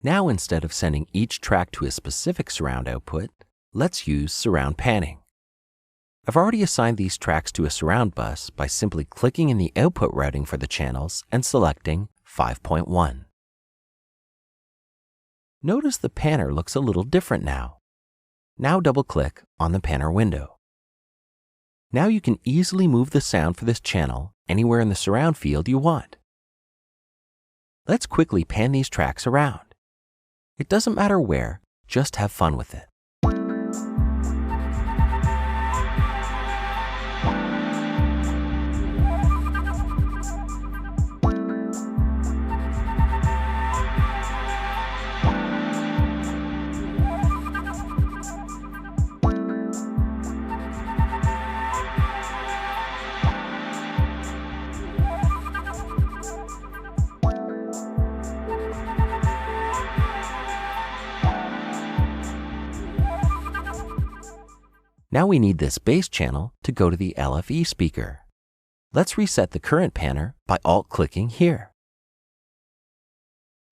Now, instead of sending each track to a specific surround output, let's use surround panning. I've already assigned these tracks to a surround bus by simply clicking in the output routing for the channels and selecting 5.1. Notice the panner looks a little different now. Now double-click on the panner window. Now you can easily move the sound for this channel anywhere in the surround field you want. Let's quickly pan these tracks around. It doesn't matter where, just have fun with it. Now we need this bass channel to go to the LFE speaker. Let's reset the current panner by Alt-clicking here.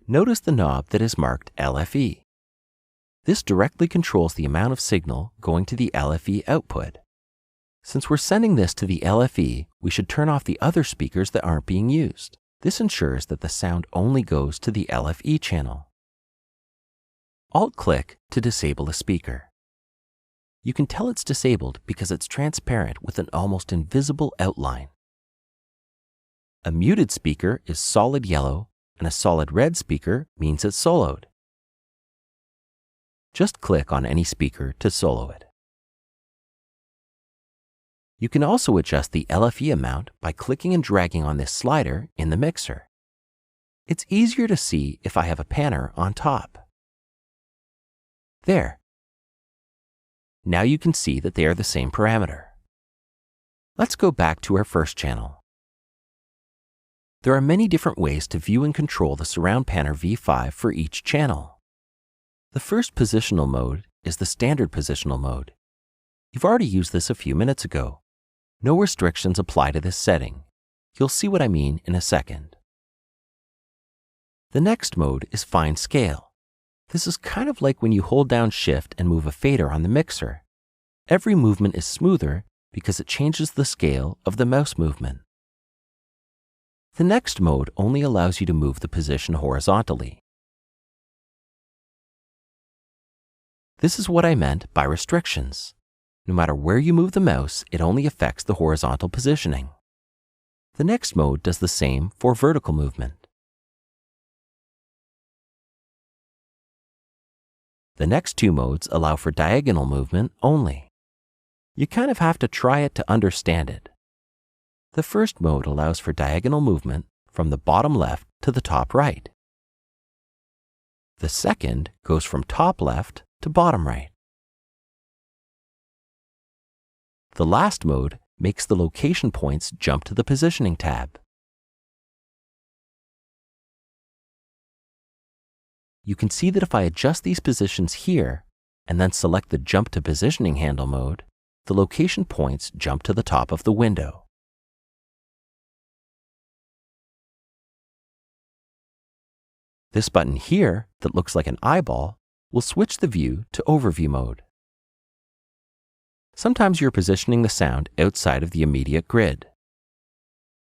Notice the knob that is marked LFE. This directly controls the amount of signal going to the LFE output. Since we're sending this to the LFE, we should turn off the other speakers that aren't being used. This ensures that the sound only goes to the LFE channel. Alt-click to disable a speaker. You can tell it's disabled because it's transparent with an almost invisible outline. A muted speaker is solid yellow, and a solid red speaker means it's soloed. Just click on any speaker to solo it. You can also adjust the LFE amount by clicking and dragging on this slider in the mixer. It's easier to see if I have a panner on top. There. Now you can see that they are the same parameter. Let's go back to our first channel. There are many different ways to view and control the Surround Panner V5 for each channel. The first positional mode is the standard positional mode. You've already used this a few minutes ago. No restrictions apply to this setting. You'll see what I mean in a second. The next mode is Fine Scale. This is kind of like when you hold down Shift and move a fader on the mixer. Every movement is smoother because it changes the scale of the mouse movement. The next mode only allows you to move the position horizontally. This is what I meant by restrictions. No matter where you move the mouse, it only affects the horizontal positioning. The next mode does the same for vertical movement. The next two modes allow for diagonal movement only. You kind of have to try it to understand it. The first mode allows for diagonal movement from the bottom left to the top right. The second goes from top left to bottom right. The last mode makes the location points jump to the positioning tab. You can see that if I adjust these positions here and then select the Jump to Positioning handle mode, the location points jump to the top of the window. This button here that looks like an eyeball will switch the view to Overview mode. Sometimes you're positioning the sound outside of the immediate grid.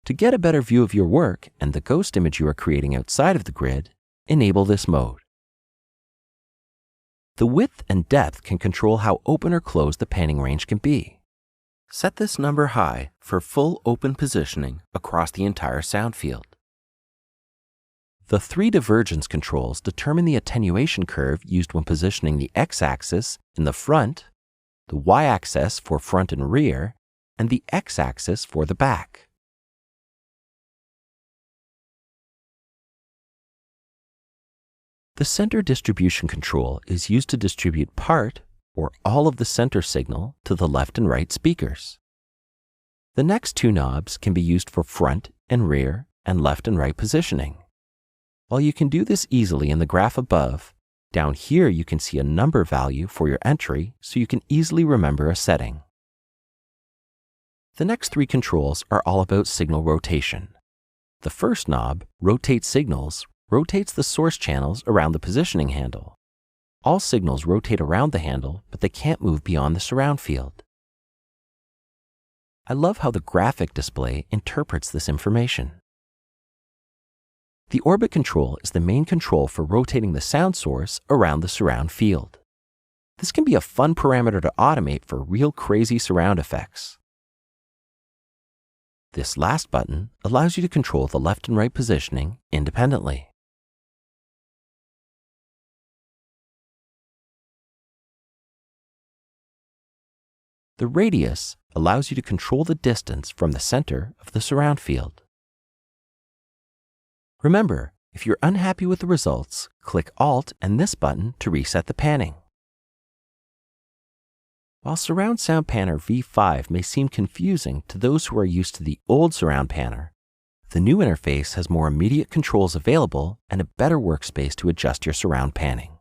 To get a better view of your work and the ghost image you are creating outside of the grid, enable this mode. The width and depth can control how open or closed the panning range can be. Set this number high for full open positioning across the entire sound field. The three divergence controls determine the attenuation curve used when positioning the x-axis in the front, the y-axis for front and rear, and the x-axis for the back. The center distribution control is used to distribute part or all of the center signal to the left and right speakers. The next two knobs can be used for front and rear and left and right positioning. While you can do this easily in the graph above, down here you can see a number value for your entry so you can easily remember a setting. The next three controls are all about signal rotation. The first knob, Rotate Signals, rotates the source channels around the positioning handle. All signals rotate around the handle, but they can't move beyond the surround field. I love how the graphic display interprets this information. The Orbit control is the main control for rotating the sound source around the surround field. This can be a fun parameter to automate for real crazy surround effects. This last button allows you to control the left and right positioning independently. The radius allows you to control the distance from the center of the surround field. Remember, if you're unhappy with the results, click Alt and this button to reset the panning. While Surround Sound Panner V5 may seem confusing to those who are used to the old Surround Panner, the new interface has more immediate controls available and a better workspace to adjust your surround panning.